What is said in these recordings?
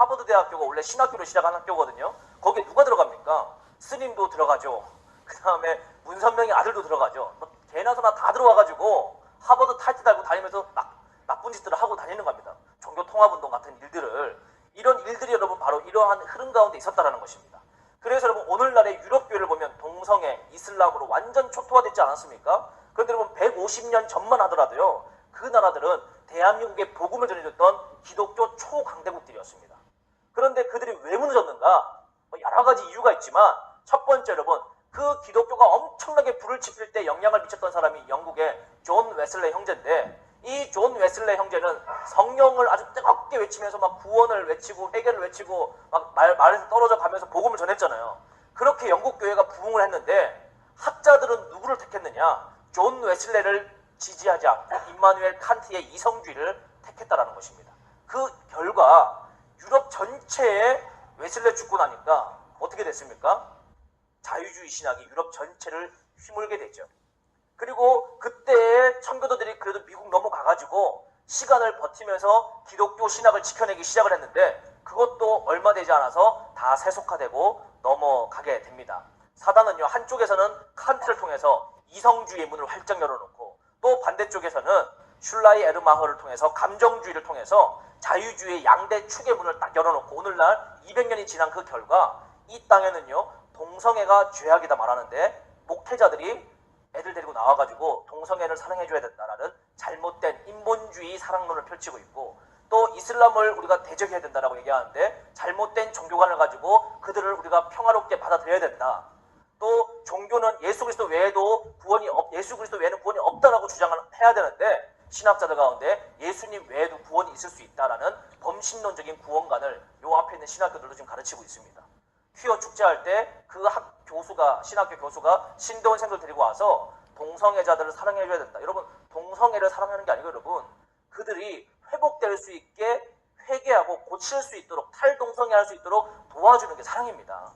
하버드 대학교가 원래 신학교로 시작한 학교거든요. 거기에 누가 들어갑니까? 스님도 들어가죠. 그 다음에 문선명의 아들도 들어가죠. 뭐 개나 소나 다 들어와가지고 하버드 타이틀 달고 다니면서 나쁜 짓들을 하고 다니는 겁니다. 종교 통합운동 같은 일들을. 이런 일들이 여러분 바로 이러한 흐름 가운데 있었다는 것입니다. 그래서 여러분 오늘날의 유럽교회를 보면 동성애, 이슬람으로 완전 초토화되지 않았습니까? 그런데 여러분 150년 전만 하더라도요. 그 나라들은 대한민국에 복음을 전해줬던 기독교 초강대국들이었습니다. 그런데 그들이 왜 무너졌는가? 여러 가지 이유가 있지만 첫 번째 여러분 그 기독교가 엄청나게 불을 지필 때 영향을 미쳤던 사람이 영국의 존 웨슬레 형제인데 이 존 웨슬레 형제는 성령을 아주 뜨겁게 외치면서 막 구원을 외치고 회개를 외치고 막 말에서 떨어져 가면서 복음을 전했잖아요. 그렇게 영국 교회가 부흥을 했는데 학자들은 누구를 택했느냐? 존 웨슬레를 지지하지 않고 임마누엘 칸트의 이성주의를 택했다라는 것입니다. 그 결과 유럽 전체에 웨슬레 죽고 나니까 어떻게 됐습니까? 자유주의 신학이 유럽 전체를 휘몰게 되죠. 그리고 그때의 청교도들이 그래도 미국 넘어가가지고 시간을 버티면서 기독교 신학을 지켜내기 시작을 했는데 그것도 얼마 되지 않아서 다 세속화되고 넘어가게 됩니다. 사단은요 한쪽에서는 칸트를 통해서 이성주의의 문을 활짝 열어놓고 또 반대쪽에서는 슐라이 에르마허를 통해서 감정주의를 통해서 자유주의의 양대 축의 문을 딱 열어놓고 오늘날 200년이 지난 그 결과 이 땅에는요 동성애가 죄악이다 말하는데 목회자들이 애들 데리고 나와가지고 동성애를 사랑해줘야 된다라는 잘못된 인본주의 사랑론을 펼치고 있고 또 이슬람을 우리가 대적해야 된다라고 얘기하는데 잘못된 종교관을 가지고 그들을 우리가 평화롭게 받아들여야 된다. 또 종교는 예수 그리스도 외에도 예수 그리스도 외에는 구원이 없다라고 주장을 해야 되는데 신학자들 가운데 예수님 외에도 구원이 있을 수 있다라는 범신론적인 구원관을 요 앞에 있는 신학교들도 지금 가르치고 있습니다. 퀴어 축제할 때 그 신학교 교수가 신도원생들 데리고 와서 동성애자들을 사랑해줘야 된다. 여러분 동성애를 사랑하는 게 아니고 여러분 그들이 회복될 수 있게 회개하고 고칠 수 있도록 탈동성애할 수 있도록 도와주는 게 사랑입니다.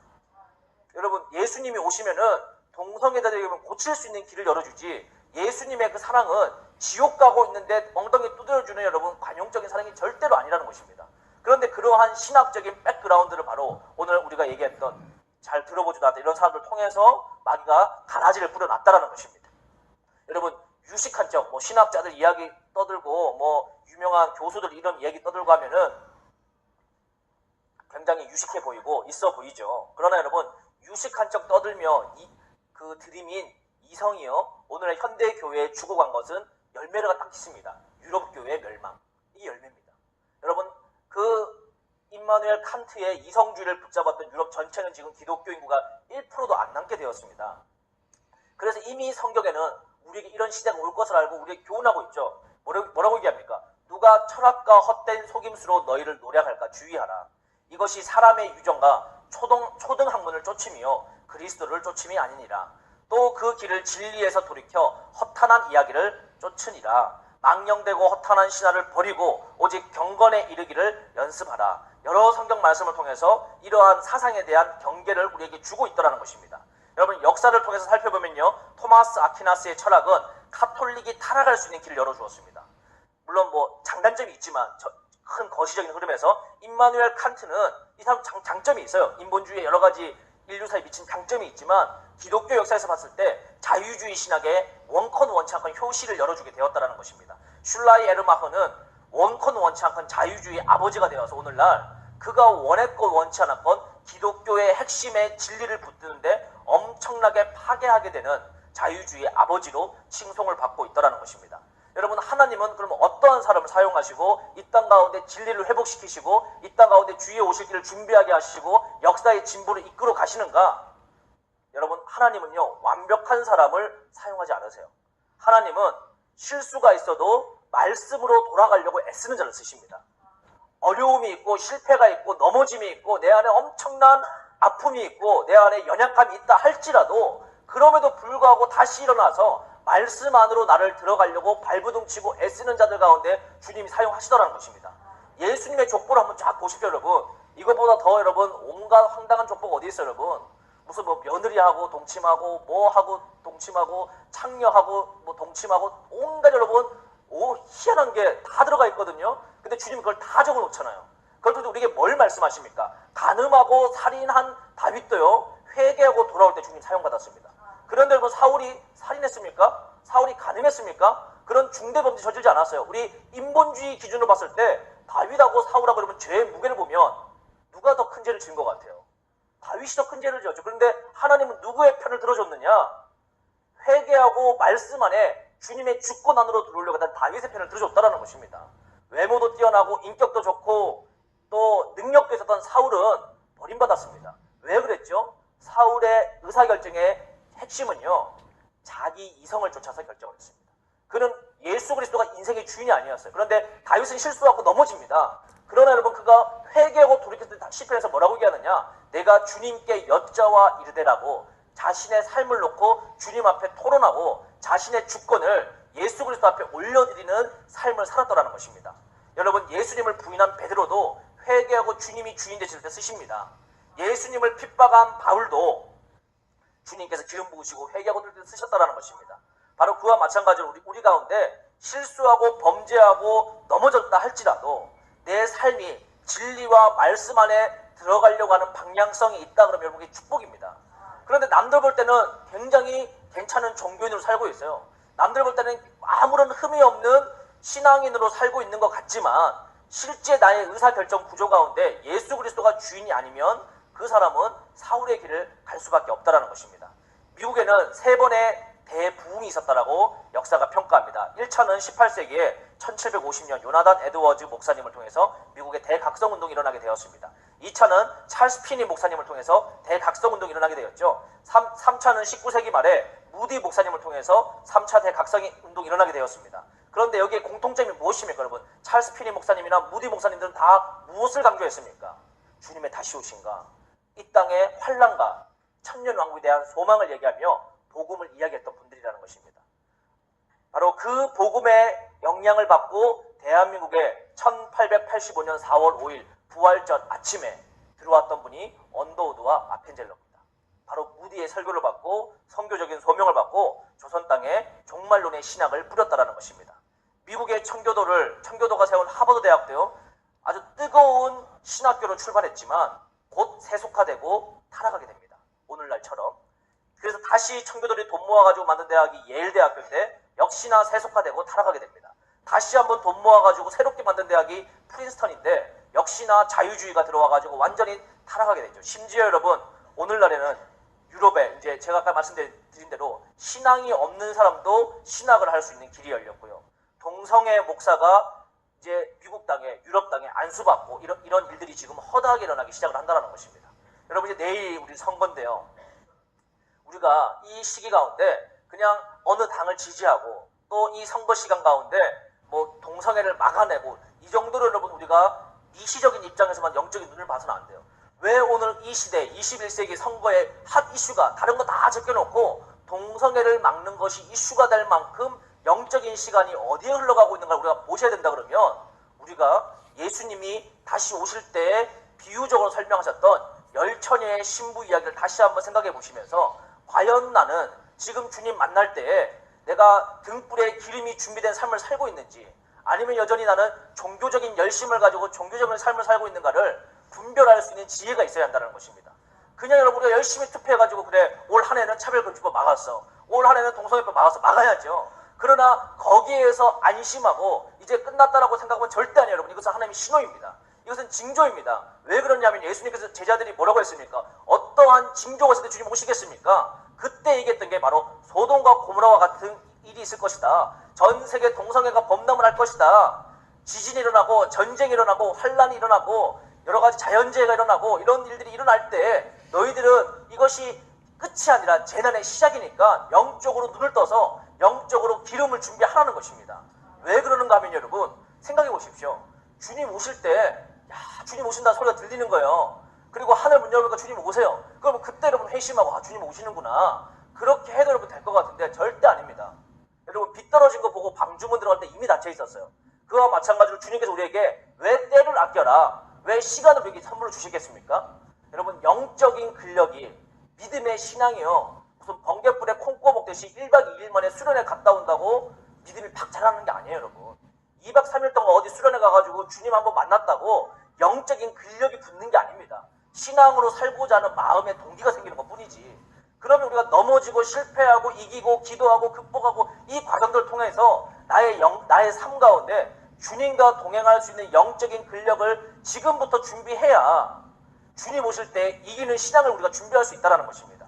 여러분 예수님이 오시면은 동성애자들에게 고칠 수 있는 길을 열어주지 예수님의 그 사랑은 지옥 가고 있는데 엉덩이 두드려주는 여러분 관용적인 사랑이 절대로 아니라는 것입니다. 그런데 그러한 신학적인 백그라운드를 바로 오늘 우리가 얘기했던 잘 들어보지도 않았다 이런 사람들 통해서 마귀가 가라지를 뿌려놨다라는 것입니다. 여러분 유식한 척 뭐 신학자들 이야기 떠들고 뭐 유명한 교수들 이런 얘기 떠들고 하면은 굉장히 유식해 보이고 있어 보이죠. 그러나 여러분 유식한 척 떠들며 그 드림인 이성이요 오늘의 현대 교회에 죽어간 것은 열매가 딱 있습니다. 유럽 교회의 멸망 이 열매입니다. 여러분 그 임마누엘 칸트의 이성주의를 붙잡았던 유럽 전체는 지금 기독교 인구가 1%도 안 남게 되었습니다. 그래서 이미 성경에는 우리에게 이런 시대가 올 것을 알고 우리에게 교훈하고 있죠. 뭐라고 얘기합니까? 누가 철학과 헛된 속임수로 너희를 노략할까 주의하라. 이것이 사람의 유정과 초등 학문을 쫓음이요 그리스도를 쫓음이 아니니라. 또 그 길을 진리에서 돌이켜 허탄한 이야기를 쫓으니라. 망령되고 허탄한 신화를 버리고 오직 경건에 이르기를 연습하라. 여러 성경 말씀을 통해서 이러한 사상에 대한 경계를 우리에게 주고 있더라는 것입니다. 여러분 역사를 통해서 살펴보면요 토마스 아퀴나스의 철학은 카톨릭이 타락할 수 있는 길을 열어주었습니다. 물론 뭐 장단점이 있지만 큰 거시적인 흐름에서 임마누엘 칸트는 이 사람 장점이 있어요. 인본주의의 여러 가지 인류사에 미친 장점이 있지만 기독교 역사에서 봤을 때 자유주의 신학의 원컨 원치 않건 효시를 열어주게 되었다는 것입니다. 슐라이 에르마흐는 원컨 원치 않건 자유주의 아버지가 되어서 오늘날 그가 원했건 원치 않았건 기독교의 핵심의 진리를 붙드는데 엄청나게 파괴하게 되는 자유주의 아버지로 칭송을 받고 있다는 것입니다. 여러분 하나님은 그러면 어떠한 사람을 사용하시고 이 땅 가운데 진리를 회복시키시고 이 땅 가운데 주의 오실 길을 준비하게 하시고 역사의 진보를 이끌어 가시는가? 여러분 하나님은요 완벽한 사람을 사용하지 않으세요. 하나님은 실수가 있어도 말씀으로 돌아가려고 애쓰는 자를 쓰십니다. 어려움이 있고 실패가 있고 넘어짐이 있고 내 안에 엄청난 아픔이 있고 내 안에 연약함이 있다 할지라도 그럼에도 불구하고 다시 일어나서 말씀 안으로 나를 들어가려고 발부둥치고 애쓰는 자들 가운데 주님이 사용하시더라는 것입니다. 예수님의 족보를 한번 쫙 보십시오 여러분. 이것보다 더 여러분 온갖 황당한 족보가 어디 있어요 여러분. 무슨 뭐 며느리하고 동침하고 뭐하고 동침하고 창녀하고 뭐 동침하고 온갖 여러분 희한한 게 다 들어가 있거든요. 근데 주님은 그걸 다 적어 놓잖아요. 그런데 우리에게 뭘 말씀하십니까? 간음하고 살인한 다윗도요, 회개하고 돌아올 때 주님 사용받았습니다. 그런데 여러분, 사울이 살인했습니까? 사울이 간음했습니까? 그런 중대범죄 저질지 않았어요. 우리 인본주의 기준으로 봤을 때 다윗하고 사울하고 여러분 죄의 무게를 보면 누가 더 큰 죄를 지은 것 같아요? 다윗이 더 큰 죄를 지었죠. 그런데 하나님은 누구의 편을 들어줬느냐? 회개하고 말씀 안에 주님의 주권 안으로 들어오려고 하던 다윗의 편을 들어줬다는 것입니다. 외모도 뛰어나고 인격도 좋고 또 능력도 있었던 사울은 버림받았습니다. 왜 그랬죠? 사울의 의사결정의 핵심은요, 자기 이성을 쫓아서 결정을 했습니다. 그는 예수 그리스도가 인생의 주인이 아니었어요. 그런데 다윗은 실수하고 넘어집니다. 그러나 여러분, 그가 회개하고 돌이켰을 때 시편에서 뭐라고 얘기하느냐? 내가 주님께 여짜와 이르되라고 자신의 삶을 놓고 주님 앞에 토론하고 자신의 주권을 예수 그리스도 앞에 올려드리는 삶을 살았더라는 것입니다. 여러분, 예수님을 부인한 베드로도 회개하고 주님이 주인 되실 때 쓰십니다. 예수님을 핍박한 바울도 주님께서 기름 부으시고 회개하고 들 때 쓰셨다는 것입니다. 바로 그와 마찬가지로 우리 가운데 실수하고 범죄하고 넘어졌다 할지라도 내 삶이 진리와 말씀 안에 들어가려고 하는 방향성이 있다 그러면 여러분께 축복입니다. 그런데 남들 볼 때는 굉장히 괜찮은 종교인으로 살고 있어요. 남들 볼 때는 아무런 흠이 없는 신앙인으로 살고 있는 것 같지만 실제 나의 의사결정 구조 가운데 예수 그리스도가 주인이 아니면 그 사람은 사울의 길을 갈 수밖에 없다는 것입니다. 미국에는 3번의 대부흥이 있었다라고 역사가 평가합니다. 1차는 18세기에 1750년 요나단 에드워즈 목사님을 통해서 미국의 대각성운동이 일어나게 되었습니다. 2차는 찰스 피니 목사님을 통해서 대각성운동이 일어나게 되었죠. 3차는 19세기 말에 무디 목사님을 통해서 3차 대각성운동이 일어나게 되었습니다. 그런데 여기에 공통점이 무엇입니까, 여러분? 찰스 피니 목사님이나 무디 목사님들은 다 무엇을 강조했습니까? 주님의 다시 오신가, 이 땅의 환란과 천년왕국에 대한 소망을 얘기하며 복음을 이야기했던 분들이라는 것입니다. 바로 그 복음의 영향을 받고 대한민국에 1885년 4월 5일 부활절 아침에 들어왔던 분이 언더우드와 아펜젤러입니다. 바로 무디의 설교를 받고 선교적인 소명을 받고 조선 땅에 종말론의 신학을 뿌렸다라는 것입니다. 미국의 청교도가 세운 하버드 대학도요, 아주 뜨거운 신학교로 출발했지만 곧 세속화되고 타락하게 됩니다. 오늘날처럼. 그래서 다시 청교도들이 돈 모아가지고 만든 대학이 예일 대학교인데 역시나 세속화되고 타락하게 됩니다. 다시 한번 돈 모아가지고 새롭게 만든 대학이 프린스턴인데 역시나 자유주의가 들어와가지고 완전히 타락하게 되죠. 심지어 여러분, 오늘날에는 유럽에 이제 제가 아까 말씀드린 대로 신앙이 없는 사람도 신학을 할 수 있는 길이 열렸고요. 동성애 목사가 이제 미국 땅에, 유럽 땅에 안수받고 이런 일들이 지금 허다하게 일어나기 시작을 한다는 것입니다. 여러분, 이제 내일 우리 선거인데요. 우리가 이 시기 가운데 그냥 어느 당을 지지하고 또 이 선거 시간 가운데 뭐 동성애를 막아내고 이 정도로 여러분 우리가 미시적인 입장에서만 영적인 눈을 봐서는 안 돼요. 왜 오늘 이 시대 21세기 선거의 핫 이슈가 다른 거 다 제껴놓고 동성애를 막는 것이 이슈가 될 만큼 영적인 시간이 어디에 흘러가고 있는가 우리가 보셔야 된다 그러면 우리가 예수님이 다시 오실 때 비유적으로 설명하셨던 열처녀의 신부 이야기를 다시 한번 생각해 보시면서 과연 나는 지금 주님 만날 때에 내가 등불에 기름이 준비된 삶을 살고 있는지 아니면 여전히 나는 종교적인 열심을 가지고 종교적인 삶을 살고 있는가를 분별할 수 있는 지혜가 있어야 한다는 것입니다. 그냥 여러분 우리가 열심히 투표해가지고 그래 올 한 해는 차별금지법 막았어, 올 한 해는 동성애법 막았어, 막아야죠. 그러나 거기에서 안심하고 이제 끝났다라고 생각하면 절대 아니에요. 여러분, 이것은 하나님의 신호입니다. 이것은 징조입니다. 왜 그러냐면 예수님께서 제자들이 뭐라고 했습니까? 어떠한 징조가 있을 때 주님 오시겠습니까? 그때 얘기했던 게 바로 소돔과 고모라와 같은 일이 있을 것이다. 전 세계 동성애가 범람을 할 것이다. 지진이 일어나고 전쟁이 일어나고 환란이 일어나고 여러 가지 자연재해가 일어나고 이런 일들이 일어날 때 너희들은 이것이 끝이 아니라 재난의 시작이니까 영적으로 눈을 떠서 영적으로 기름을 준비하라는 것입니다. 왜 그러는가 하면 여러분 생각해 보십시오. 주님 오실 때 주님 오신다는 소리가 들리는 거예요. 그리고 하늘 문 열니까 주님 오세요. 그러면 그때 여러분 회심하고 주님 오시는구나. 그렇게 해도 여러분 될 것 같은데 절대 아닙니다. 여러분 빛 떨어진 거 보고 방주문 들어갈 때 이미 닫혀 있었어요. 그와 마찬가지로 주님께서 우리에게 왜 때를 아껴라, 왜 시간을 우리에게 선물로 주시겠습니까? 여러분 영적인 근력이 믿음의 신앙이요 무슨 번갯불에 콩 구워 먹듯이 1박 2일 만에 수련회 갔다 온다고 믿음이 팍 자라는 게 아니에요. 여러분 2박 3일 동안 어디 수련회 가가지고 주님 한번 만났다고 영적인 근력이 붙는 게 아닙니다. 신앙으로 살고자 하는 마음의 동기가 생기는 것 뿐이지. 그러면 우리가 넘어지고 실패하고 이기고 기도하고 극복하고 이 과정들을 통해서 나의 삶 가운데 주님과 동행할 수 있는 영적인 근력을 지금부터 준비해야 주님 오실 때 이기는 신앙을 우리가 준비할 수 있다는 것입니다.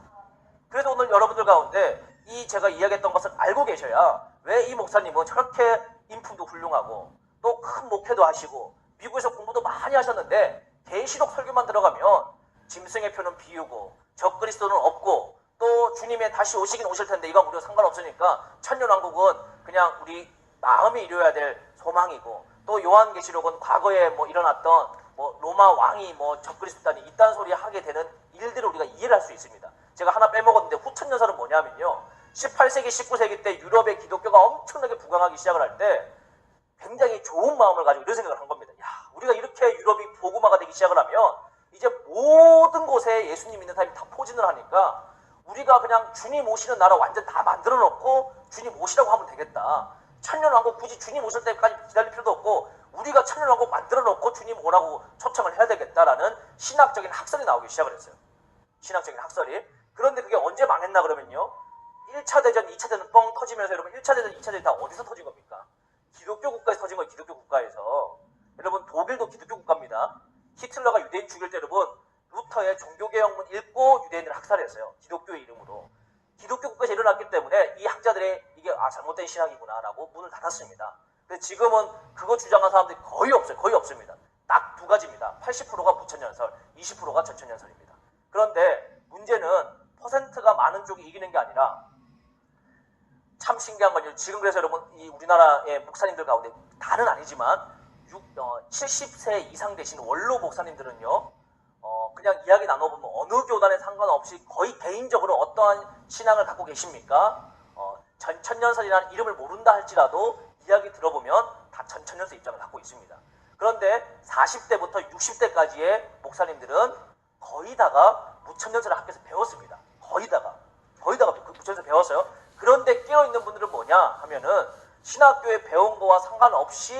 그래서 오늘 여러분들 가운데 이 제가 이야기했던 것을 알고 계셔야 왜 이 목사님은 저렇게 인품도 훌륭하고 또 큰 목회도 하시고 미국에서 공부도 많이 하셨는데 계시록 설교만 들어가면 짐승의 표는 비우고 적그리스도는 없고 또 주님의 다시 오시긴 오실 텐데 이건 우리가 상관없으니까 천년왕국은 그냥 우리 마음이 이루어야 될 소망이고 또 요한계시록은 과거에 뭐 일어났던 뭐 로마 왕이 뭐 적그리스도다니 이딴 소리 하게 되는 일들을 우리가 이해를 할 수 있습니다. 제가 하나 빼먹었는데 후천년설은 뭐냐면요. 18세기, 19세기 때 유럽의 기독교가 엄청나게 부강하기 시작을 할 때 굉장히 좋은 마음을 가지고 이런 생각을 한 겁니다. 야, 우리가 이렇게 유럽이 복음화가 되기 시작을 하면 이제 모든 곳에 예수님 믿는 사람이 다 포진을 하니까 우리가 그냥 주님 오시는 나라 완전 다 만들어 놓고 주님 오시라고 하면 되겠다. 천년왕국 굳이 주님 오실 때까지 기다릴 필요도 없고 우리가 천년왕국 만들어 놓고 주님 오라고 초청을 해야 되겠다라는 신학적인 학설이 나오기 시작을 했어요. 신학적인 학설이. 그런데 그게 언제 망했나 그러면요. 1차 대전, 2차 대전 뻥 터지면서 여러분 1차 대전, 2차 대전 다 어디서 터진 겁니까? 기독교 국가에서 터진 거예요. 기독교 국가에서. 여러분 독일도 기독교 국가입니다. 히틀러가 유대인 죽일 때 여러분 루터의 종교개혁문 읽고 유대인들을 학살했어요. 기독교의 이름으로. 기독교 국가에서 일어났기 때문에 이 학자들의 이게 잘못된 신학이구나 라고 문을 닫았습니다. 근데 지금은 그거 주장한 사람들이 거의 없어요. 거의 없습니다. 딱 두 가지입니다. 80%가 무천년설, 20%가 전천년설입니다. 그런데 문제는 퍼센트가 많은 쪽이 이기는 게 아니라 참 신기한 건요. 지금 그래서 여러분 이 우리나라의 목사님들 가운데 다는 아니지만 70세 이상 되신 원로 목사님들은요. 그냥 이야기 나눠보면 어느 교단에 상관없이 거의 개인적으로 어떠한 신앙을 갖고 계십니까? 전천년설이라는 이름을 모른다 할지라도 이야기 들어보면 다 전천년설 입장을 갖고 있습니다. 그런데 40대부터 60대까지의 목사님들은 거의 다가 무천년설을 학교에서 배웠습니다. 거의 다가 무천년설 배웠어요. 그런데 깨어있는 분들은 뭐냐 하면은 신학교에 배운 거와 상관없이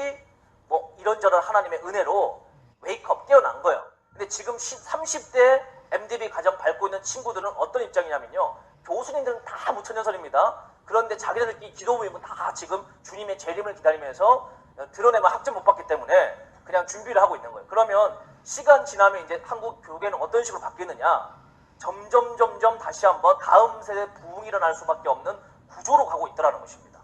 뭐 이런저런 하나님의 은혜로 웨이크업 깨어난 거예요. 근데 지금 30대 MDB 가정 밟고 있는 친구들은 어떤 입장이냐면요. 교수님들은 다 무천년설입니다. 그런데 자기들끼리 기도 모임은 다 지금 주님의 재림을 기다리면서 드러내면 학점 못 받기 때문에 그냥 준비를 하고 있는 거예요. 그러면 시간 지나면 이제 한국 교계는 어떤 식으로 바뀌느냐. 점점 다시 한번 다음 세대 부흥이 일어날 수밖에 없는 구조로 가고 있다는 것입니다.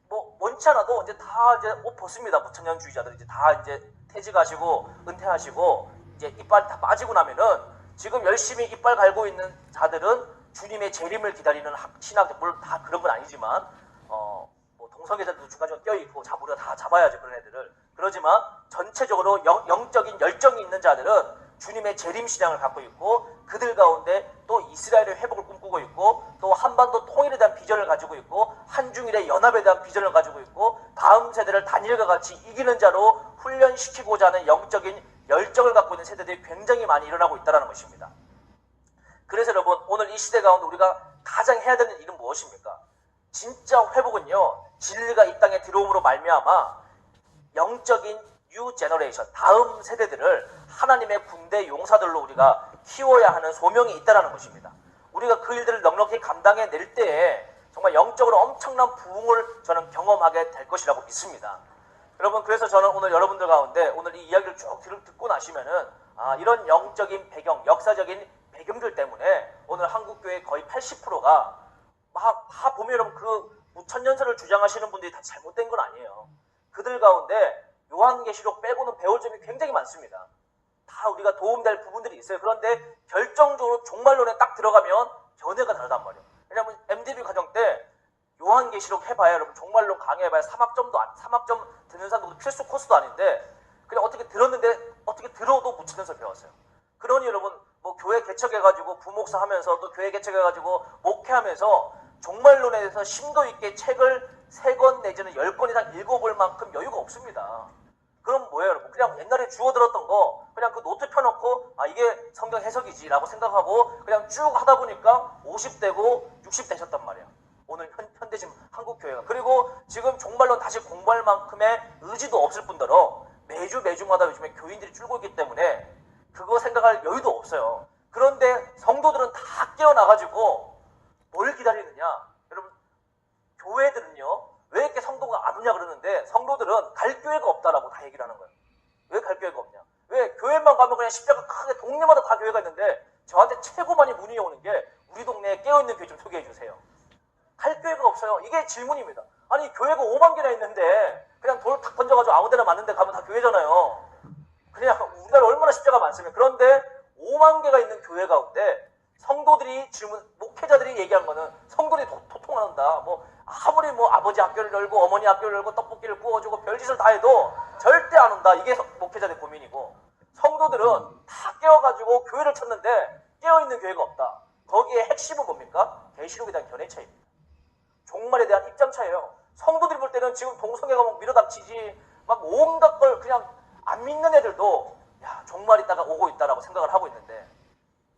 뭐 원치 않아도 이제 다 이제 옷 벗습니다. 무천년주의자들 이제 다 이제 퇴직하시고 은퇴하시고 이제 이빨 다 빠지고 나면은 지금 열심히 이빨 갈고 있는 자들은 주님의 재림을 기다리는 신학들 물론 다 그런 건 아니지만 뭐 동성애자들도 중간중간 껴있고 우리가 다 잡아야죠 그런 애들을. 그러지만 전체적으로 영적인 열정이 있는 자들은 주님의 재림 신앙을 갖고 있고 그들 가운데 또 이스라엘의 회복을 꿈꾸고 있고 또 한반도 통일에 대한 비전을 가지고 있고 한중일의 연합에 대한 비전을 가지고 있고 다음 세대를 단일과 같이 이기는 자로 훈련시키고자 하는 영적인 열정을 갖고 있는 세대들이 굉장히 많이 일어나고 있다는 것입니다. 그래서 여러분 오늘 이 시대 가운데 우리가 가장 해야 되는 일은 무엇입니까? 진짜 회복은요. 진리가 이 땅에 들어옴으로 말미암아 영적인 뉴 제너레이션, 다음 세대들을 하나님의 군대 용사들로 우리가 키워야 하는 소명이 있다는 것입니다. 우리가 그 일들을 넉넉히 감당해낼 때에 정말 영적으로 엄청난 부흥을 저는 경험하게 될 것이라고 믿습니다. 여러분 그래서 저는 오늘 여러분들 가운데 오늘 이 이야기를 쭉 듣고 나시면은 이런 영적인 배경, 역사적인 배경들 때문에 오늘 한국교회 거의 80%가 보면 여러분 그 무천년설을 주장하시는 분들이 다 잘못된 건 아니에요. 그들 가운데 요한계시록 빼고는 배울 점이 굉장히 많습니다. 다 우리가 도움될 부분들이 있어요. 그런데 결정적으로 종말론에 딱 들어가면 견해가 다르단 말이에요. 왜냐하면 MDB 과정 때 요한계시록 해봐야 여러분 종말론 강의해봐야 3학점 듣는 사람도 필수 코스도 아닌데 그냥 어떻게 들었는데 어떻게 들어도 무천년설 배웠어요. 그러니 여러분 뭐 교회 개척해가지고 부목사 하면서 또 교회 개척해가지고 목회하면서 종말론에 대해서 심도 있게 책을 3권 내지는 10권 이상 읽어볼 만큼 여유가 없습니다. 그럼 뭐예요 여러분? 그냥 옛날에 주워 들었던 거 그냥 그 노트 펴놓고 이게 성경 해석이지 라고 생각하고 그냥 쭉 하다 보니까 50대고 60 되셨단 말이야. 오늘 현대 지금 한국교회가. 그리고 지금 종말론 다시 공부할 만큼의 의지도 없을 뿐더러 매주마다 요즘에 교인들이 줄고 있기 때문에 그거 생각할 여유도 없어요. 그런데 성도들은 다 깨어나가지고 뭘 기다리느냐? 여러분, 교회들은요, 왜 이렇게 성도가 안 오냐 그러는데 성도들은 갈 교회가 없다라고 다 얘기를 하는 거예요. 왜 갈 교회가 없냐? 왜 교회만 가면 그냥 십자가 크게 동네마다 다 교회가 있는데 저한테 최고 많이 문의 오는 게 우리 동네에 깨어있는 교회 좀 소개해 주세요. 갈 교회가 없어요. 이게 질문입니다. 아니 교회가 5만 개나 있는데 그냥 돌 탁 던져가지고 아무 데나 맞는데 가면 다 교회잖아요. 그냥 우리나라 얼마나 십자가 많습니까? 그런데 5만 개가 있는 교회 가운데 성도들이 목회자들이 얘기한 거는 성도들이 도통한다. 뭐 아무리 뭐 아버지 학교를 열고 어머니 학교를 열고 떡볶이를 구워주고 별짓을 다 해도 절대 안 온다. 이게 목회자들 고민이고, 성도들은 다 깨어가지고 교회를 찾는데 깨어있는 교회가 없다. 거기에 핵심은 뭡니까? 계시록에 대한 견해 차이입니다. 종말에 대한 입장 차이예요. 성도들이 볼 때는 지금 동성애가 막 밀어닥치지 막 온갖 걸 그냥 안 믿는 애들도 야 종말이 있다가 오고 있다라고 생각을 하고 있는데,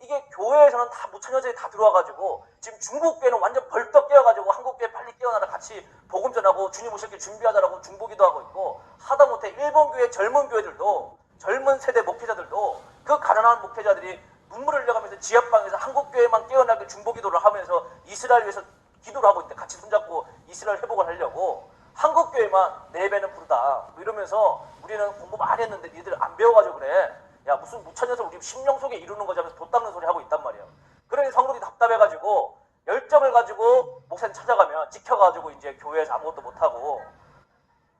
이게 교회에서는 다 무차녀들이 다 들어와가지고 지금 중국교회는 완전 벌떡 깨어가지고 한국교회 빨리 깨어나라 같이 복음 전하고 주님 오실 길 준비하자라고 중보기도 하고 있고, 하다못해 일본교회 젊은 교회들도 젊은 세대 목회자들도 그 가난한 목회자들이 눈물을 흘려가면서 지하방에서 한국교회만 깨어나길 중보기도를 하면서 이스라엘 위해서 기도를 하고 있대. 같이 손잡고 이스라엘 회복을 하려고. 한국교회만 4배는 부르다 뭐 이러면서 우리는 공부 많이 했는데 니들 안 배워가지고 그래. 야 무슨 무천여서 우리 심령 속에 이루는 거지 하면서 돛 닦는 소리 하고 있단 말이에요. 그러니 성도들이 답답해가지고 열정을 가지고 목사님 찾아가면 찍혀가지고 이제 교회에서 아무것도 못하고,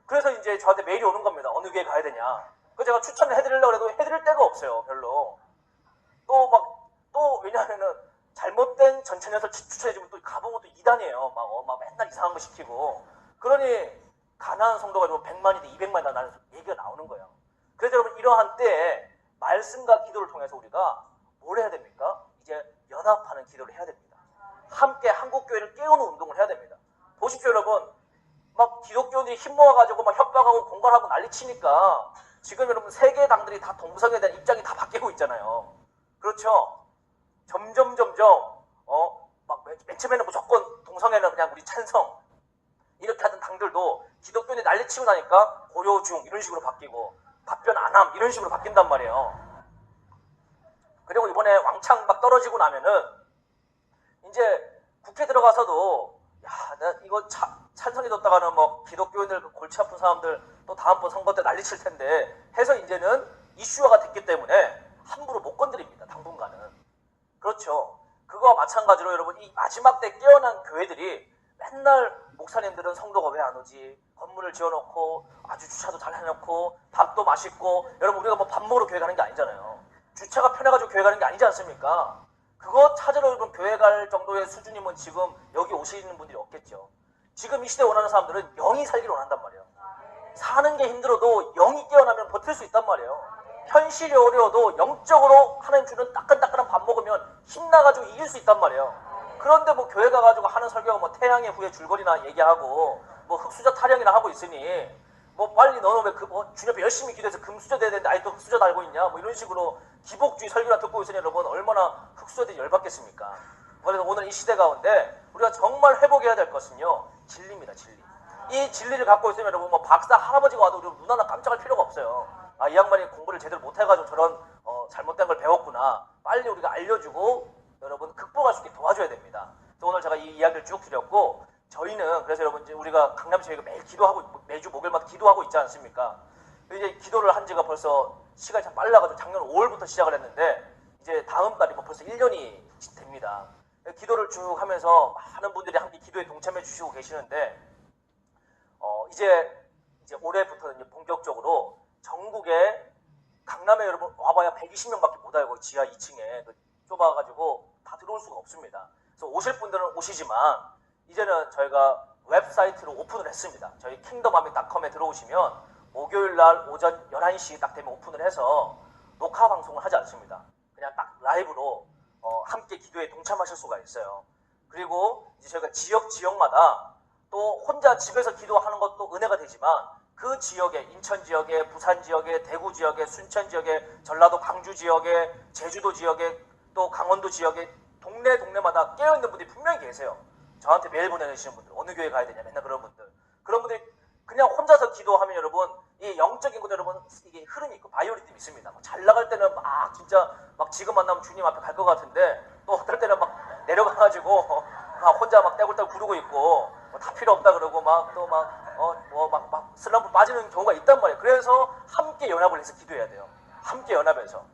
그래서 이제 저한테 메일이 오는 겁니다. 어느 교회 가야 되냐. 그래서 제가 추천을 해드리려고 해도 해드릴 데가 없어요. 별로. 또 왜냐하면은 잘못된 전체녀설 추천해주면 또 가보면 또 이단이에요. 막 맨날 이상한 거 시키고. 그러니 가난한 성도가 좀 100만이든 200만이든 나는 얘기가 나오는 거예요. 그래서 여러분 이러한 때에 말씀과 기도를 통해서 우리가 뭘 해야 됩니까? 이제 연합하는 기도를 해야 됩니다. 함께 한국교회를 깨우는 운동을 해야 됩니다. 보십시오 여러분. 막 기독교인들이 힘 모아가지고 막 협박하고 공갈하고 난리치니까 지금 여러분 세계 당들이 다 동성애에 대한 입장이 다 바뀌고 있잖아요. 그렇죠? 점점 막 맨 처음에는 무조건 동성애는 그냥 우리 찬성 이렇게 하던 당들도 기독교인이 난리치고 나니까 고려 중 이런 식으로 바뀌고 답변 안 함 이런 식으로 바뀐단 말이에요. 그리고 이번에 왕창 막 떨어지고 나면은 이제 국회 들어가서도 야, 나 이거 찬성해뒀다가는 뭐 기독교인들 골치 아픈 사람들 또 다음번 선거 때 난리칠 텐데 해서 이제는 이슈화가 됐기 때문에 함부로 못 건드립니다. 당분간은. 그렇죠. 그거와 마찬가지로 여러분 이 마지막 때 깨어난 교회들이 맨날 목사님들은 성도가 왜 안 오지? 건물을 지어놓고 아주 주차도 잘 해놓고 밥도 맛있고, 여러분 우리가 뭐 밥 먹으러 교회 가는 게 아니잖아요. 주차가 편해가지고 교회 가는 게 아니지 않습니까? 그거 찾으러 여러분 교회 갈 정도의 수준이면 지금 여기 오시는 분들이 없겠죠. 지금 이 시대에 원하는 사람들은 영이 살기를 원한단 말이에요. 사는 게 힘들어도 영이 깨어나면 버틸 수 있단 말이에요. 현실이 어려워도 영적으로 하나님 주는 따끈따끈한 밥 먹으면 힘나가지고 이길 수 있단 말이에요. 그런데 뭐 교회 가가지고 하는 설교가 뭐 태양의 후예 줄거리나 얘기하고 뭐 흑수저 타령이나 하고 있으니 뭐 빨리 너는 왜 주님 앞에 열심히 기도해서 금수저 돼야 되는데 아직도 흑수저 달고 있냐 뭐 이런 식으로 기복주의 설교나 듣고 있으니 여러분 얼마나 흑수저들이 열받겠습니까? 그래서 오늘 이 시대 가운데 우리가 정말 회복해야 될 것은요 진리입니다. 진리. 이 진리를 갖고 있으면 여러분 뭐 박사 할아버지가 와도 우리 눈 하나 깜짝할 필요가 없어요. 아, 이 양반이 공부를 제대로 못해가지고 저런 잘못된 걸 배웠구나. 빨리 우리가 알려주고 여러분 극복할 수 있게 도와줘야 됩니다. 그래서 오늘 제가 이 이야기를 쭉 드렸고, 저희는 그래서 여러분 이제 우리가 강남시에서 매일 기도하고 매주 목요일마다 기도하고 있지 않습니까? 이제 기도를 한 지가 벌써 시간이 참 빨라가지고 작년 5월부터 시작을 했는데 이제 다음 달이 뭐 벌써 1년이 됩니다. 기도를 쭉 하면서 많은 분들이 함께 기도에 동참해 주시고 계시는데 이제 올해부터는 이제 본격적으로 전국에 강남에 여러분 와봐야 120명밖에 못 와요. 지하 2층에 좁아가지고 다 들어올 수가 없습니다. 그래서 오실 분들은 오시지만 이제는 저희가 웹사이트로 오픈을 했습니다. 저희 kingdomarmy.com에 들어오시면 목요일날 오전 11시 딱 되면 오픈을 해서 녹화 방송을 하지 않습니다. 그냥 딱 라이브로 함께 기도에 동참하실 수가 있어요. 그리고 이제 저희가 지역마다 또 혼자 집에서 기도하는 것도 은혜가 되지만 그 지역에 인천 지역에 부산 지역에 대구 지역에 순천 지역에 전라도 광주 지역에 제주도 지역에 또 강원도 지역에 동네마다 깨어있는 분들이 분명히 계세요. 저한테 메일 보내주시는 분들 어느 교회 가야 되냐 맨날 그런 분들이 그냥 혼자서 기도하면 여러분 이 영적인 것도 여러분 이게 흐름이 있고 바이오리듬이 있습니다. 잘 나갈 때는 막 진짜 막 지금 만나면 주님 앞에 갈 것 같은데 또 어떨 때는 막 내려가가지고 막 혼자 막 떼굴떼굴 구르고 있고 다 필요 없다 그러고 막 또 막 슬럼프 빠지는 경우가 있단 말이에요. 그래서 함께 연합을 해서 기도해야 돼요. 함께 연합해서.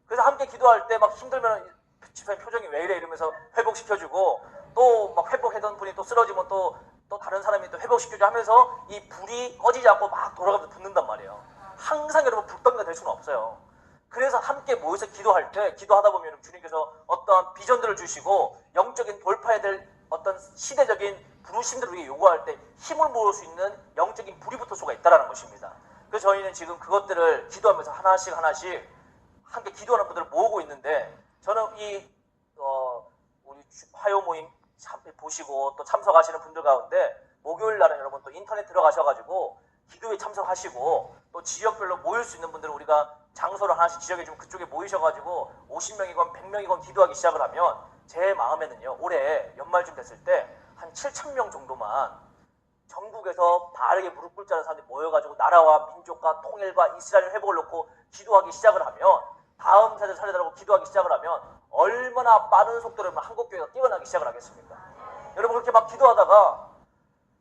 그래서 함께 기도할 때 막 힘들면 집사님 표정이 왜 이래 이러면서 회복시켜주고 또 막 회복하던 분이 또 쓰러지면 또 다른 사람이 또 회복시켜줘 하면서 이 불이 꺼지지 않고 막 돌아가면서 붙는단 말이에요. 항상 여러분 불덩이가 될 수는 없어요. 그래서 함께 모여서 기도할 때 기도하다 보면 주님께서 어떠한 비전들을 주시고 영적인 돌파해야 될 어떤 시대적인 부르심들을 우리에게 요구할 때 힘을 모을 수 있는 영적인 불이 붙을 수가 있다는 것입니다. 그래서 저희는 지금 그것들을 기도하면서 하나씩 함께 기도하는 분들을 모으고 있는데 저는 우리 화요 모임 보시고 또 참석하시는 분들 가운데 목요일 날은 여러분 또 인터넷 들어가셔가지고 기도에 참석하시고 또 지역별로 모일 수 있는 분들은 우리가 장소를 하나씩 지역에 좀 그쪽에 모이셔가지고 50명이건 100명이건 기도하기 시작을 하면 제 마음에는요 올해 연말쯤 됐을 때 한 7,000명 정도만 전국에서 바르게 무릎 꿇자는 사람들이 모여가지고 나라와 민족과 통일과 이스라엘 회복을 놓고 기도하기 시작을 하면 다음 세대 살려달라고 기도하기 시작을 하면 얼마나 빠른 속도로 한국교회가 깨어나기 시작을 하겠습니까? 여러분 그렇게 막 기도하다가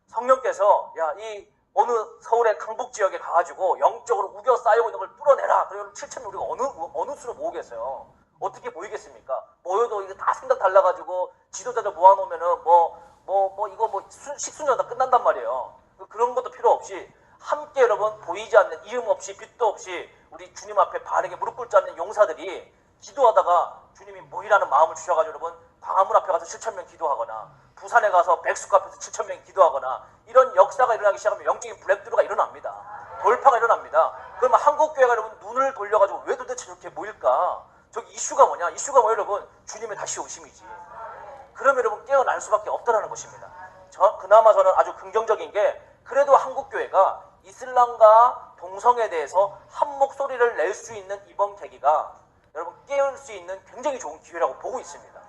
성령께서 이 어느 서울의 강북 지역에 가가지고 영적으로 우겨 쌓이고 있는 걸 뚫어내라. 그러면 7,000명 우리가 어느 수로 모으겠어요? 어떻게 모이겠습니까? 모여도 이게 다 생각 달라가지고 지도자들 모아놓으면은 이거 식순전 다 끝난단 말이에요. 그런 것도 필요 없이 함께 여러분 보이지 않는 이름 없이 빛도 없이 우리 주님 앞에 바르게 무릎 꿇지 않는 용사들이 기도하다가 주님이 모이라는 마음을 주셔가지고 여러분 광화문 앞에 가서 7,000명 기도하거나 부산에 가서 백숙 앞에서 7,000명 기도하거나 이런 역사가 일어나기 시작하면 영적인 브레이크스루가 일어납니다. 돌파가 일어납니다. 그러면 한국교회가 여러분 눈을 돌려가지고 왜 도대체 저렇게 모일까? 저기 이슈가 뭐냐? 이슈가 뭐예요 여러분? 주님의 다시 오심이지. 그러면 여러분 깨어날 수밖에 없다는 것입니다. 그나마 저는 아주 긍정적인 게 그래도 한국교회가 이슬람과 동성에 대해서 한 목소리를 낼 수 있는 이번 계기가 여러분 깨울 수 있는 굉장히 좋은 기회라고 보고 있습니다.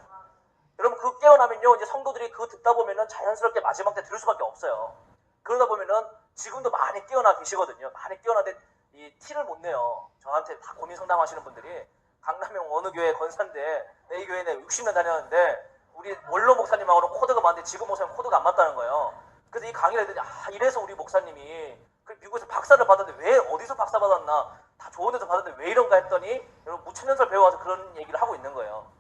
여러분 그 깨어나면요 이제 성도들이 그거 듣다 보면은 자연스럽게 마지막 때 들을 수밖에 없어요. 그러다 보면은 지금도 많이 깨어나 계시거든요. 많이 깨어나는데 이 티를 못 내요. 저한테 다 고민 상담하시는 분들이 강남에 어느 교회 건사인데 내 이 교회에 60년 다녔는데 우리 원로 목사님하고는 코드가 맞는데 지금 목사님 코드가 안 맞다는 거예요. 그래서 이 강의를 했더니 이래서 우리 목사님이 미국에서 박사를 받았는데 왜 어디서 박사 받았나 다 좋은 데서 받았는데 왜 이런가 했더니 여러분 무천년설 배워와서 그런 얘기를 하고 있는 거예요.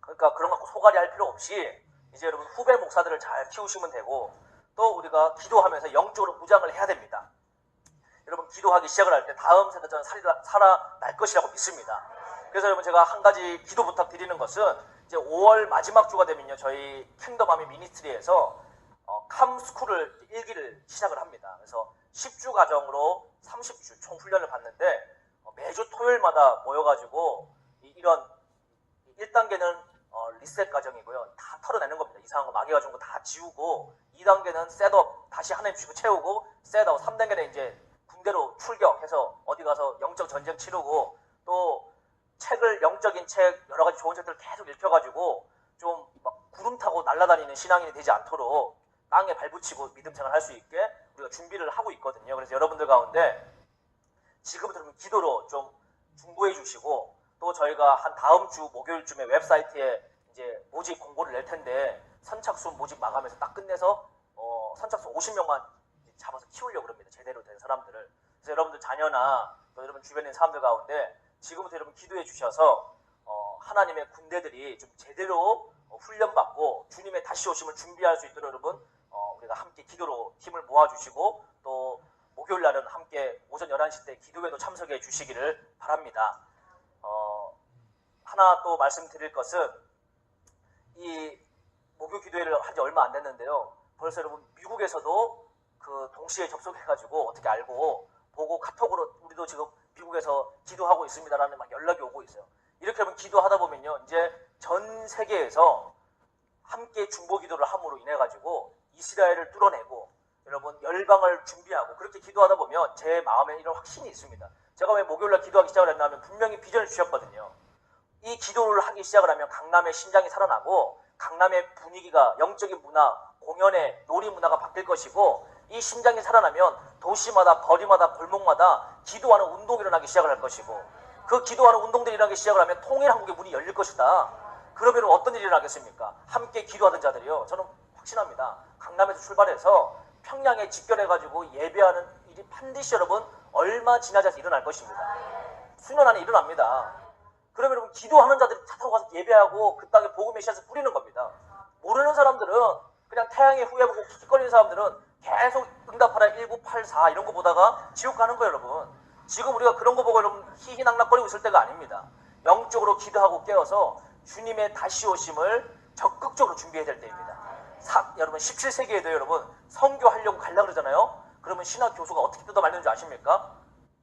그러니까 그런 거 소갈이 할 필요 없이 이제 여러분 후배 목사들을 잘 키우시면 되고 또 우리가 기도하면서 영적으로 무장을 해야 됩니다. 여러분 기도하기 시작을 할 때 다음 세대처럼 살아날 것이라고 믿습니다. 그래서 여러분 제가 한 가지 기도 부탁드리는 것은 이제 5월 마지막 주가 되면요 저희 킹덤아미 미니스트리에서 캄스쿨을 1기를 시작을 합니다. 그래서 10주 과정으로 30주 총 훈련을 받는데 매주 토요일마다 모여가지고 이런 1단계는 리셋 과정이고요. 다 털어내는 겁니다. 이상한 거 마귀가 준 거 다 지우고 2단계는 셋업 다시 하나님 주시고 채우고 셋업 3단계는 이제 군대로 출격해서 어디 가서 영적 전쟁 치르고 또 영적인 책 여러 가지 좋은 책들을 계속 읽혀가지고 좀 막 구름 타고 날아다니는 신앙인이 되지 않도록 땅에 발붙이고 믿음 생활 할 수 있게 우리가 준비를 하고 있거든요. 그래서 여러분들 가운데 지금부터 기도로 좀 중보해 주시고 또 저희가 한 다음 주 목요일쯤에 웹사이트에 이제 모집 공고를 낼 텐데 선착순 모집 마감해서 딱 끝내서 선착순 50명만 잡아서 키우려고 합니다. 제대로 된 사람들을. 그래서 여러분들 자녀나 또 여러분 주변에 있는 사람들 가운데 지금부터 여러분 기도해 주셔서 하나님의 군대들이 좀 제대로 훈련받고 주님의 다시 오심을 준비할 수 있도록 여러분 우리가 함께 기도로 힘을 모아주시고 또 목요일 날은 함께 오전 11시 때 기도회도 참석해 주시기를 바랍니다. 하나 또 말씀드릴 것은 이 목요 기도회를 한 지 얼마 안 됐는데요. 벌써 여러분 미국에서도 그 동시에 접속해가지고 어떻게 알고 보고 카톡으로 우리도 지금 미국에서 기도하고 있습니다라는 막 연락이 오고 있어요. 이렇게 하면 기도하다 보면요 이제 전 세계에서 함께 중보 기도를 함으로 인해 가지고 이스라엘을 뚫어내고 여러분 열방을 준비하고 그렇게 기도하다 보면 제 마음에 이런 확신이 있습니다. 제가 왜 목요일날 기도하기 시작을 했나 하면 분명히 비전을 주셨거든요. 이 기도를 하기 시작을 하면 강남의 심장이 살아나고 강남의 분위기가 영적인 문화, 공연의 놀이 문화가 바뀔 것이고 이 심장이 살아나면 도시마다 거리마다 골목마다 기도하는 운동이 일어나기 시작을 할 것이고, 그 기도하는 운동들이 일어나기 시작을 하면 통일 한국의 문이 열릴 것이다. 그러면 어떤 일이 일어나겠습니까? 함께 기도하던 자들이요, 저는 확신합니다. 강남에서 출발해서 평양에 직결해가지고 예배하는 일이 반드시 여러분 얼마 지나지 않아서 일어날 것입니다. 수년 안에 일어납니다. 그러면 여러분 기도하는 자들이 차 타고 가서 예배하고 그 땅에 복음의 씨앗을 뿌리는 겁니다. 모르는 사람들은 그냥 태양의 후예 보고 킥킥거리는 사람들은 계속 응답하라 1984 이런 거 보다가 지옥 가는 거예요, 여러분. 지금 우리가 그런 거 보고 여러분 희희낙낙거리고 있을 때가 아닙니다. 영적으로 기도하고 깨어서 주님의 다시 오심을 적극적으로 준비해야 될 때입니다. 여러분 17세기에도 여러분 선교하려고 가려고 그러잖아요. 그러면 신학 교수가 어떻게 뜯어 말리는 줄 아십니까?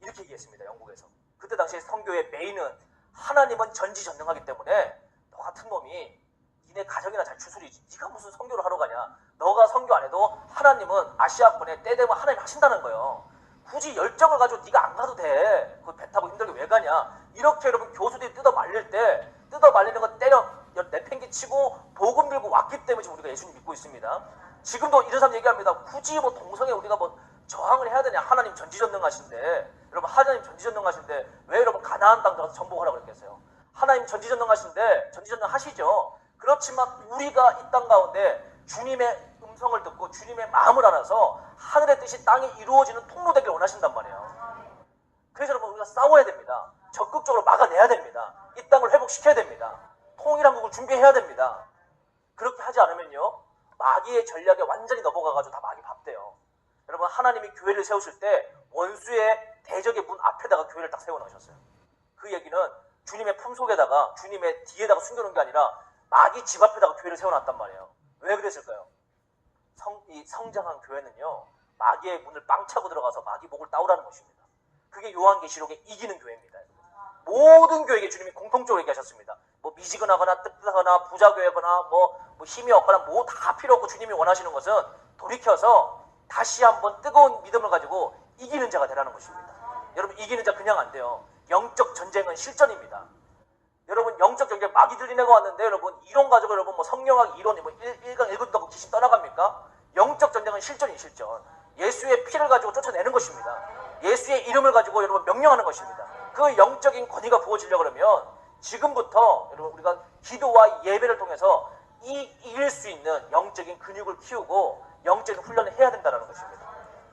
이렇게 얘기했습니다. 영국에서. 그때 당시에 선교의 메인은 하나님은 전지전능하기 때문에 너 같은 놈이 니네 가정이나 잘 추스리지. 네가 무슨 선교를 하러 가냐. 너가 선교 안 해도 하나님은 아시아권에 때 되면 하나님 하신다는 거예요. 굳이 열정을 가지고 네가 안 가도 돼. 그 배 타고 힘들게 왜 가냐. 이렇게 여러분 교수들이 뜯어 말릴 때 뜯어 말리는 거 때려 내팽개치고 복음 들고 왔기 때문에 지금 우리가 예수님 믿고 있습니다. 지금도 이런 사람 얘기합니다. 굳이 뭐 동성애 우리가 뭐 저항을 해야 되냐. 하나님 전지전능하신데, 여러분 하나님 전지전능하신데 왜 여러분 가나안 땅 들어가서 정복하라고 그랬겠어요? 하나님 전지전능하신데 전지전능하시죠. 그렇지만 우리가 이 땅 가운데 주님의 음성을 듣고 주님의 마음을 알아서 하늘의 뜻이 땅에 이루어지는 통로 되길 원하신단 말이에요. 그래서 여러분 우리가 싸워야 됩니다. 적극적으로 막아내야 됩니다. 이 땅을 회복시켜야 됩니다. 통일한국을 준비해야 됩니다. 그렇게 하지 않으면요, 마귀의 전략에 완전히 넘어가가지고 다 마귀 밥 돼요. 여러분 하나님이 교회를 세우실 때 원수의 대적의 문 앞에다가 교회를 딱 세워놓으셨어요. 그 얘기는 주님의 품속에다가 주님의 뒤에다가 숨겨놓은 게 아니라 마귀 집 앞에다가 교회를 세워놨단 말이에요. 왜 그랬을까요? 이 성장한 교회는요, 마귀의 문을 빵 차고 들어가서 마귀 목을 따오라는 것입니다. 그게 요한계시록에 이기는 교회입니다. 모든 교회에 주님이 공통적으로 얘기하셨습니다. 뭐 미지근하거나 뜨뜻하거나 부자교회거나 뭐 힘이 없거나 뭐 다 필요 없고 주님이 원하시는 것은 돌이켜서 다시 한번 뜨거운 믿음을 가지고 이기는 자가 되라는 것입니다. 여러분 이기는 자 그냥 안 돼요. 영적 전쟁은 실전입니다. 여러분 영적 전쟁 마귀 들린 애가 왔는데 여러분 이론 가지고 여러분 뭐 성령학 이론이 뭐 1강 1군다고 귀신 떠나갑니까? 영적 전쟁은 실전이 실전. 예수의 피를 가지고 쫓아내는 것입니다. 예수의 이름을 가지고 여러분 명령하는 것입니다. 그 영적인 권위가 부어지려고 그러면 지금부터 여러분 우리가 기도와 예배를 통해서 이길 수 있는 영적인 근육을 키우고 영적인 훈련을 해야 된다는 것입니다.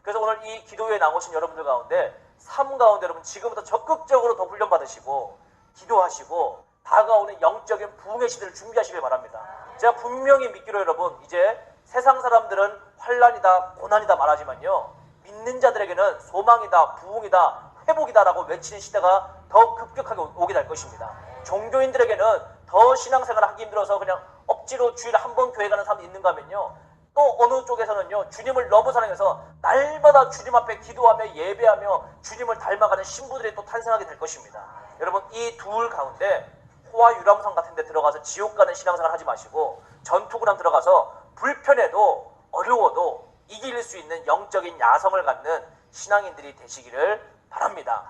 그래서 오늘 이 기도회에 나오신 여러분들 가운데 삶 가운데 여러분 지금부터 적극적으로 더 훈련 받으시고 기도하시고 다가오는 영적인 부흥의 시대를 준비하시길 바랍니다. 제가 분명히 믿기로 여러분 이제 세상 사람들은 환난이다 고난이다 말하지만요, 믿는 자들에게는 소망이다 부흥이다 회복이다라고 외치는 시대가 더 급격하게 오게 될 것입니다. 종교인들에게는 더 신앙생활을 하기 힘들어서 그냥 억지로 주일에 한 번 교회 가는 사람이 있는가 하면요, 또 어느 쪽에서는요 주님을 너무 사랑해서 날마다 주님 앞에 기도하며 예배하며 주님을 닮아가는 신부들이 또 탄생하게 될 것입니다. 여러분 이 둘 가운데 호화 유람선 같은 데 들어가서 지옥 가는 신앙생활 하지 마시고 전투구랑 들어가서 불편해도 어려워도 이길 수 있는 영적인 야성을 갖는 신앙인들이 되시기를 바랍니다.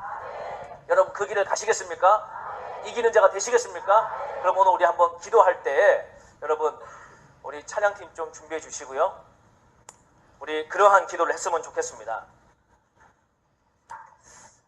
여러분 그 길을 가시겠습니까? 이기는 자가 되시겠습니까? 그럼 오늘 우리 한번 기도할 때 여러분 우리 찬양팀 좀 준비해 주시고요, 우리 그러한 기도를 했으면 좋겠습니다.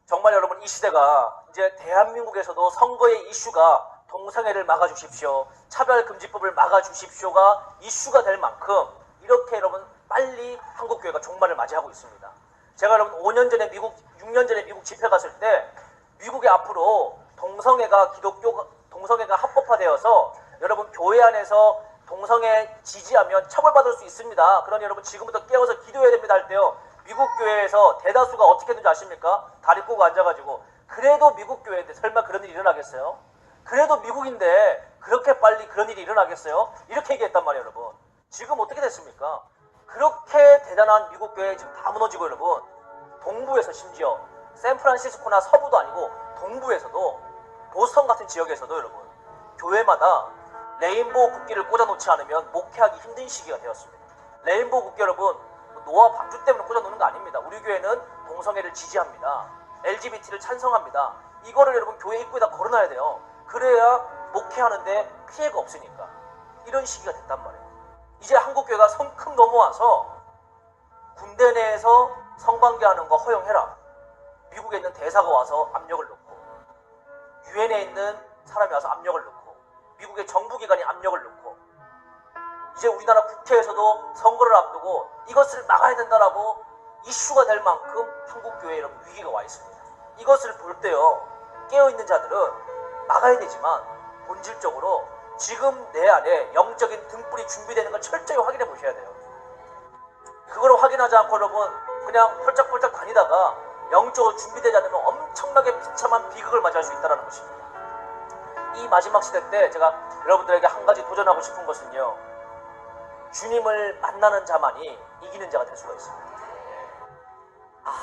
정말 여러분 이 시대가 이제 대한민국에서도 선거의 이슈가 동성애를 막아주십시오, 차별금지법을 막아주십시오가 이슈가 될 만큼 이렇게 여러분 빨리 한국교회가 종말을 맞이하고 있습니다. 제가 여러분 6년 전에 미국 집회 갔을 때 미국에 앞으로 동성애가 합법화되어서 여러분 교회 안에서 동성애 지지하면 처벌받을 수 있습니다. 그러니 여러분 지금부터 깨워서 기도해야 됩니다 할 때요, 미국 교회에서 대다수가 어떻게 되는지 아십니까? 다리 꼬고 앉아가지고 그래도 미국 교회인데 설마 그런 일이 일어나겠어요? 그래도 미국인데 그렇게 빨리 그런 일이 일어나겠어요? 이렇게 얘기했단 말이에요. 여러분 지금 어떻게 됐습니까? 그렇게 대단한 미국 교회 지금 다 무너지고 여러분 동부에서 심지어 샌프란시스코나 서부도 아니고 동부에서도 보스턴 같은 지역에서도 여러분 교회마다 레인보우 국기를 꽂아놓지 않으면 목회하기 힘든 시기가 되었습니다. 레인보우 국기 여러분 노아 방주 때문에 꽂아놓는 거 아닙니다. 우리 교회는 동성애를 지지합니다. LGBT를 찬성합니다. 이거를 여러분 교회 입구에다 걸어놔야 돼요. 그래야 목회하는데 피해가 없으니까. 이런 시기가 됐단 말이에요. 이제 한국교회가 성큼 넘어와서 군대 내에서 성관계하는 거 허용해라. 미국에 있는 대사가 와서 압력을 넣고, 유엔에 있는 사람이 와서 압력을 넣고, 미국의 정부기관이 압력을 넣고, 이제 우리나라 국회에서도 선거를 앞두고 이것을 막아야 된다라고 이슈가 될 만큼 한국교회에 이런 위기가 와 있습니다. 이것을 볼 때요, 깨어있는 자들은 막아야 되지만 본질적으로 지금 내 안에 영적인 등불이 준비되는 걸 철저히 확인해 보셔야 돼요. 그걸 확인하지 않고 여러분 그냥 펄쩍펄쩍 다니다가 영적으로 준비되지 않으면 엄청나게 비참한 비극을 맞이할 수 있다는 것입니다. 이 마지막 시대 때 제가 여러분들에게 한 가지 도전하고 싶은 것은요, 주님을 만나는 자만이 이기는 자가 될 수가 있습니다.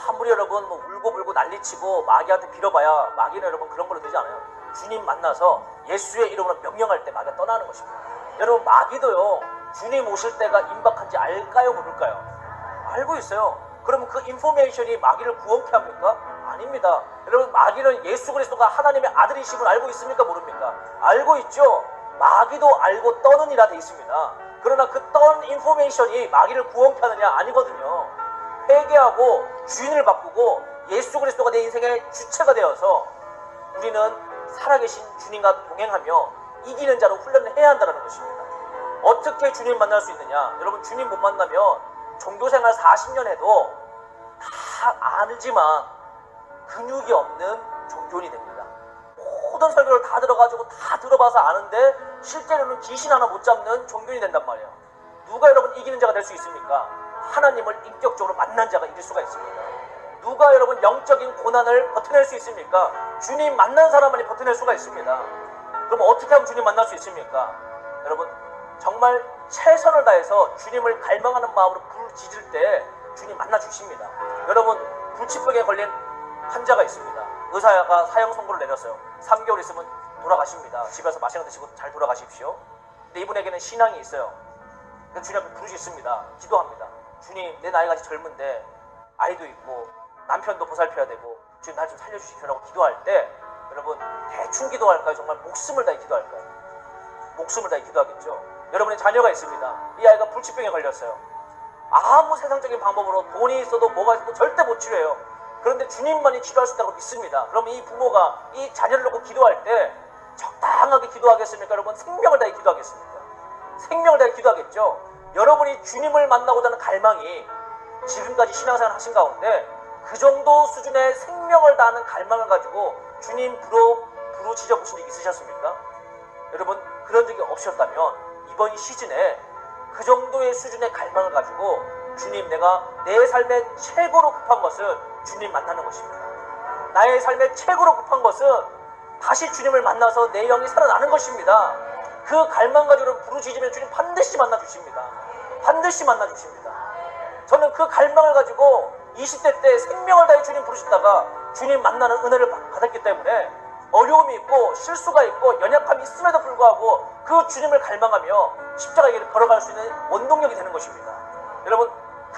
아무리 여러분 뭐 울고불고 난리치고 마귀한테 빌어봐야 마귀는 여러분 그런 걸로 되지 않아요. 주님 만나서 예수의 이름으로 명령할 때 마귀가 떠나는 것입니다. 여러분 마귀도요, 주님 오실 때가 임박한지 알까요 모를까요? 알고 있어요. 그러면 그 인포메이션이 마귀를 구원케 합니까? 아닙니다. 여러분 마귀는 예수 그리스도가 하나님의 아들이심을 알고 있습니까 모릅니까? 알고 있죠. 마귀도 알고 떠는이라 돼 있습니다. 그러나 그 떤 인포메이션이 마귀를 구원케 하느냐? 아니거든요. 회개하고 주인을 바꾸고 예수 그리스도가 내 인생의 주체가 되어서 우리는 살아계신 주님과 동행하며 이기는 자로 훈련을 해야 한다는 것입니다. 어떻게 주님 만날 수 있느냐? 여러분 주님 못 만나면 종교생활 40년 해도 다 알지만 근육이 없는 종교인이 됩니다. 모든 설교를 다 들어가지고 다 들어봐서 아는데 실제로는 귀신 하나 못 잡는 종교인이 된단 말이에요. 누가 여러분 이기는 자가 될 수 있습니까? 하나님을 인격적으로 만난 자가 이길 수가 있습니다. 누가 여러분 영적인 고난을 버텨낼 수 있습니까? 주님 만난 사람만이 버텨낼 수가 있습니다. 그럼 어떻게 하면 주님 만날 수 있습니까? 여러분 정말 최선을 다해서 주님을 갈망하는 마음으로 부르짖을 때 주님 만나 주십니다. 여러분 불치병에 걸린 환자가 있습니다. 의사가 사형 선고를 내렸어요. 3개월 있으면 돌아가십니다. 집에서 맛있는 거 드시고 잘 돌아가십시오. 근데 이분에게는 신앙이 있어요. 그래서 주님 앞에 부르짖습니다. 기도합니다. 주님 내 나이가 아직 젊은데 아이도 있고 남편도 보살펴야 되고 주님 날 좀 살려주십시오라고 기도할 때 여러분 대충 기도할까요? 정말 목숨을 다해 기도할까요? 목숨을 다해 기도하겠죠. 여러분의 자녀가 있습니다. 이 아이가 불치병에 걸렸어요. 아무 세상적인 방법으로 돈이 있어도 뭐가 있어도 절대 못 치료해요. 그런데 주님만이 치료할 수 있다고 믿습니다. 그러면 이 부모가 이 자녀를 놓고 기도할 때 적당하게 기도하겠습니까? 여러분 생명을 다해 기도하겠습니까? 생명을 다해 기도하겠죠. 여러분이 주님을 만나고자 하는 갈망이 지금까지 신앙생활 하신 가운데 그 정도 수준의 생명을 다하는 갈망을 가지고 주님 부르짖어 보신 적 있으셨습니까? 여러분 그런 적이 없으셨다면 이번 시즌에 그 정도의 수준의 갈망을 가지고 주님 내가 내 삶의 최고로 급한 것은 주님 만나는 것입니다. 나의 삶의 최고로 급한 것은 다시 주님을 만나서 내 영이 살아나는 것입니다. 그 갈망 가지고 부르짖으면 주님 반드시 만나 주십니다. 반드시 만나 주십니다. 저는 그 갈망을 가지고 20대 때 생명을 다해 주님 부르시다가 주님 만나는 은혜를 받았기 때문에 어려움이 있고 실수가 있고 연약함이 있음에도 불구하고 그 주님을 갈망하며 십자가의 길을 걸어갈 수 있는 원동력이 되는 것입니다. 여러분